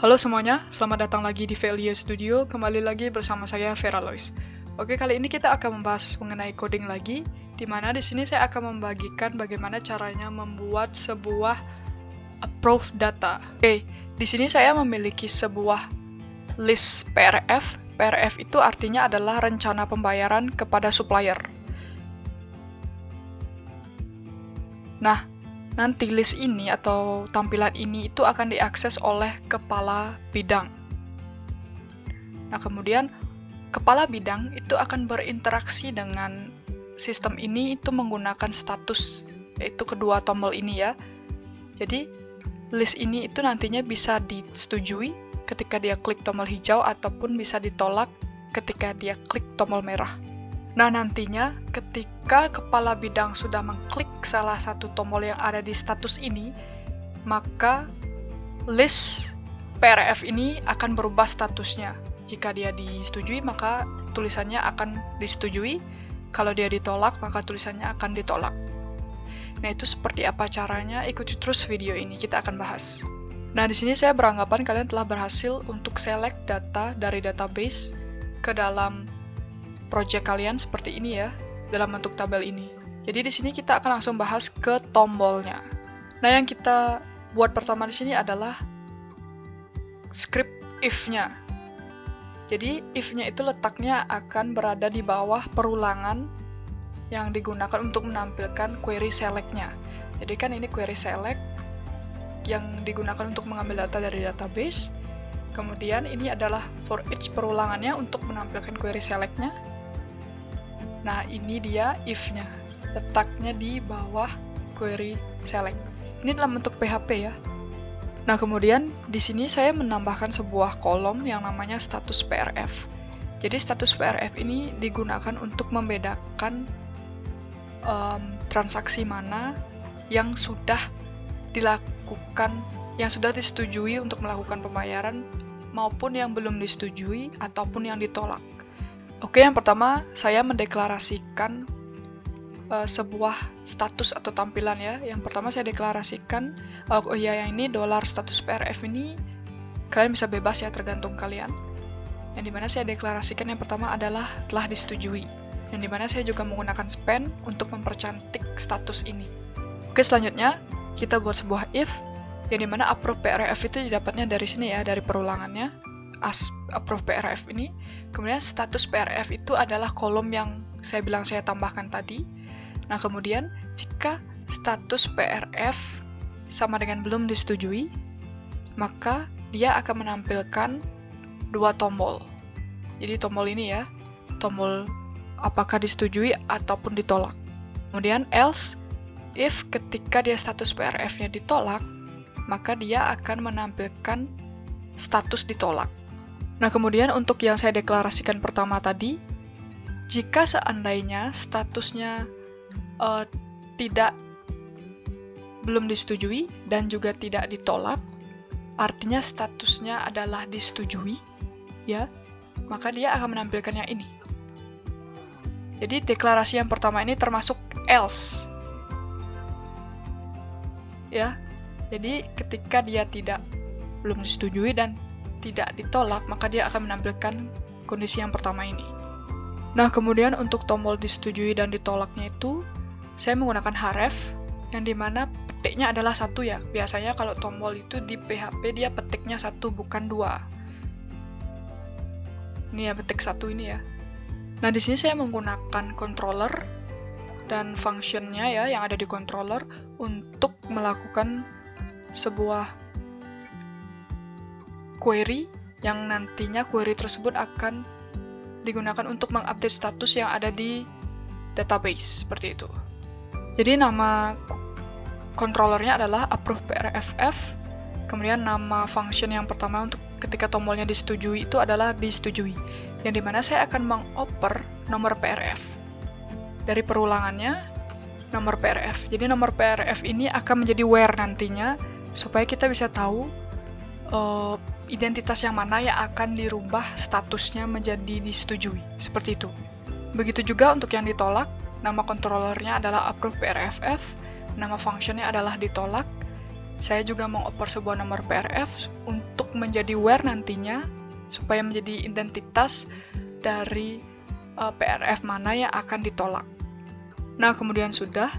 Halo semuanya, selamat datang lagi di Value Studio. Kembali lagi bersama saya Vera Lois. Oke, kali ini kita akan membahas mengenai coding lagi, di mana di sini saya akan membagikan bagaimana caranya membuat sebuah approved data. Oke, di sini saya memiliki sebuah list PRF. PRF itu artinya adalah rencana pembayaran kepada supplier. Nah, nanti list ini atau tampilan ini itu akan diakses oleh kepala bidang. Nah, kemudian kepala bidang itu akan berinteraksi dengan sistem ini itu menggunakan status, yaitu kedua tombol ini ya. Jadi, list ini itu nantinya bisa disetujui ketika dia klik tombol hijau ataupun bisa ditolak ketika dia klik tombol merah. Nah, nantinya ketika kepala bidang sudah mengklik salah satu tombol yang ada di status ini, maka list PRF ini akan berubah statusnya. Jika dia disetujui, maka tulisannya akan disetujui. Kalau dia ditolak, maka tulisannya akan ditolak. Nah, itu seperti apa caranya? Ikuti terus video ini, kita akan bahas. Nah, di sini saya beranggapan kalian telah berhasil untuk select data dari database ke dalam project kalian seperti ini ya, dalam bentuk tabel ini. Jadi di sini kita akan langsung bahas ke tombolnya. Nah, yang kita buat pertama di sini adalah script if-nya. Jadi if-nya itu letaknya akan berada di bawah perulangan yang digunakan untuk menampilkan query select-nya. Jadi kan ini query select yang digunakan untuk mengambil data dari database. Kemudian ini adalah for each perulangannya untuk menampilkan query select-nya. Nah, ini dia if-nya, letaknya di bawah query select. Ini dalam bentuk PHP ya. Nah, kemudian di sini saya menambahkan sebuah kolom yang namanya status PRF. Jadi status PRF ini digunakan untuk membedakan transaksi mana yang sudah dilakukan, yang sudah disetujui untuk melakukan pembayaran maupun yang belum disetujui ataupun yang ditolak. Oke, yang pertama saya mendeklarasikan sebuah status atau tampilan ya. Yang pertama saya deklarasikan, yang ini $status PRF ini kalian bisa bebas ya, tergantung kalian. Yang dimana saya deklarasikan yang pertama adalah telah disetujui. Yang dimana saya juga menggunakan span untuk mempercantik status ini. Oke, selanjutnya kita buat sebuah if, yang dimana approve PRF itu didapatnya dari sini ya, dari perulangannya. Approve PRF ini, kemudian status PRF itu adalah kolom yang saya bilang saya tambahkan tadi. Nah, kemudian jika status PRF sama dengan belum disetujui, maka dia akan menampilkan dua tombol. Jadi tombol ini ya, tombol apakah disetujui ataupun ditolak. Kemudian else, if ketika dia status PRF-nya ditolak, maka dia akan menampilkan status ditolak. Nah, kemudian untuk yang saya deklarasikan pertama tadi, jika seandainya statusnya belum disetujui dan juga tidak ditolak, artinya statusnya adalah disetujui, ya, maka dia akan menampilkan yang ini. Jadi deklarasi yang pertama ini termasuk else, ya. Jadi ketika dia belum disetujui dan tidak ditolak, maka dia akan menampilkan kondisi yang pertama ini. Nah, kemudian untuk tombol disetujui dan ditolaknya itu, saya menggunakan href, yang dimana petiknya adalah 1 ya. Biasanya kalau tombol itu di PHP dia petiknya 1, bukan 2. Ini ya, petik 1 ini ya. Nah, di sini saya menggunakan controller dan functionnya ya, yang ada di controller untuk melakukan sebuah query yang nantinya query tersebut akan digunakan untuk mengupdate status yang ada di database, seperti itu. Jadi nama controllernya adalah approve PRFF, kemudian nama function yang pertama untuk ketika tombolnya disetujui itu adalah disetujui, yang dimana saya akan mengoper nomor PRF dari perulangannya nomor PRF. Jadi nomor PRF ini akan menjadi where nantinya, supaya kita bisa tahu identitas yang mana yang akan dirubah statusnya menjadi disetujui, seperti itu. Begitu juga untuk yang ditolak, nama controllernya adalah approve PRFF, nama functionnya adalah ditolak, saya juga mengoper sebuah nomor PRF untuk menjadi where nantinya, supaya menjadi identitas dari PRF mana yang akan ditolak. Nah, kemudian sudah,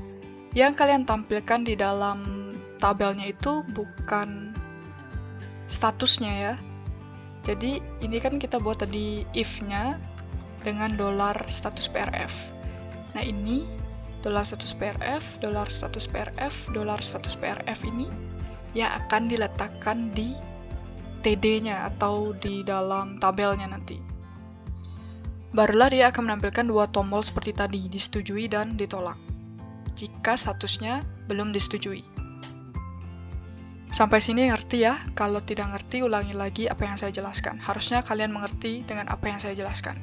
yang kalian tampilkan di dalam tabelnya itu bukan statusnya ya. Jadi ini kan kita buat tadi if-nya dengan dolar status PRF. Nah, ini dolar status PRF, dolar status PRF, dolar status PRF ini yang akan diletakkan di TD-nya atau di dalam tabelnya nanti. Barulah dia akan menampilkan dua tombol seperti tadi, disetujui dan ditolak, jika statusnya belum disetujui. Sampai sini ngerti ya? Kalau tidak ngerti, ulangi lagi apa yang saya jelaskan. Harusnya kalian mengerti dengan apa yang saya jelaskan.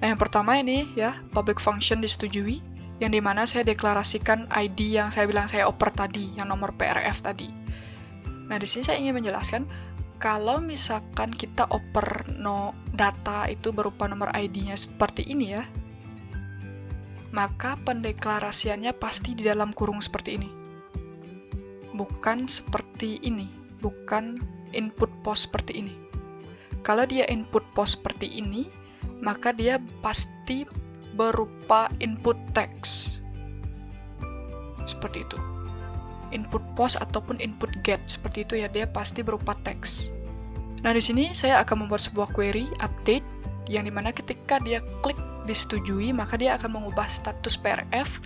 Nah, yang pertama ini ya, public function disetujui, yang dimana saya deklarasikan ID yang saya bilang saya oper tadi, yang nomor PRF tadi. Nah, di sini saya ingin menjelaskan, kalau misalkan kita oper data itu berupa nomor ID-nya seperti ini ya, maka pendeklarasiannya pasti di dalam kurung seperti ini. Bukan seperti ini, bukan input post seperti ini. Kalau dia input post seperti ini, maka dia pasti berupa input text. Seperti itu. Input post ataupun input get, seperti itu ya, dia pasti berupa teks. Nah, di sini saya akan membuat sebuah query update, yang dimana ketika dia klik disetujui, maka dia akan mengubah status PRF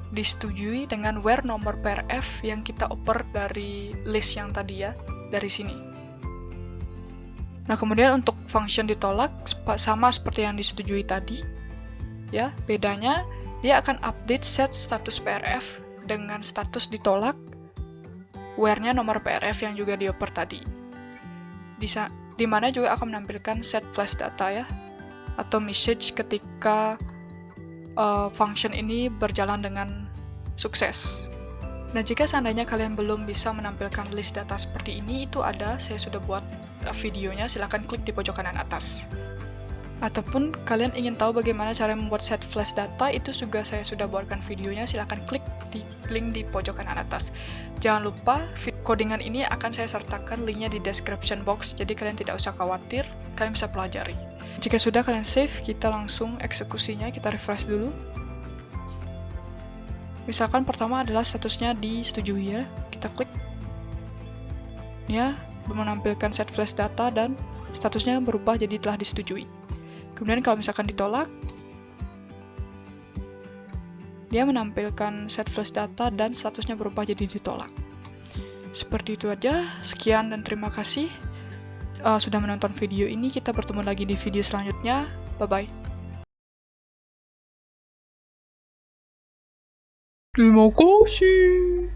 disetujui dengan where nomor PRF yang kita oper dari list yang tadi ya, dari sini. Nah, kemudian untuk function ditolak, sama seperti yang disetujui tadi, ya, bedanya dia akan update set status PRF dengan status ditolak, where-nya nomor PRF yang juga dioper tadi. Di mana juga akan menampilkan set flash data ya, atau message ketika function ini berjalan dengan sukses. Nah, jika seandainya kalian belum bisa menampilkan list data seperti ini, itu ada, saya sudah buat videonya, silahkan klik di pojok kanan atas. Ataupun kalian ingin tahu bagaimana cara membuat set flash data, itu juga saya sudah buatkan videonya, silahkan klik di link di pojok kanan atas. Jangan lupa, codingan ini akan saya sertakan linknya di description box, jadi kalian tidak usah khawatir, kalian bisa pelajari. Jika sudah kalian save, kita langsung eksekusinya, kita refresh dulu. Misalkan pertama adalah statusnya disetujui ya, kita klik. Ya, menampilkan set flash data dan statusnya berubah jadi telah disetujui. Kemudian kalau misalkan ditolak, dia menampilkan set flash data dan statusnya berubah jadi ditolak. Seperti itu aja, sekian dan terima kasih sudah menonton video ini. Kita bertemu lagi di video selanjutnya. Bye-bye. Terima kasih.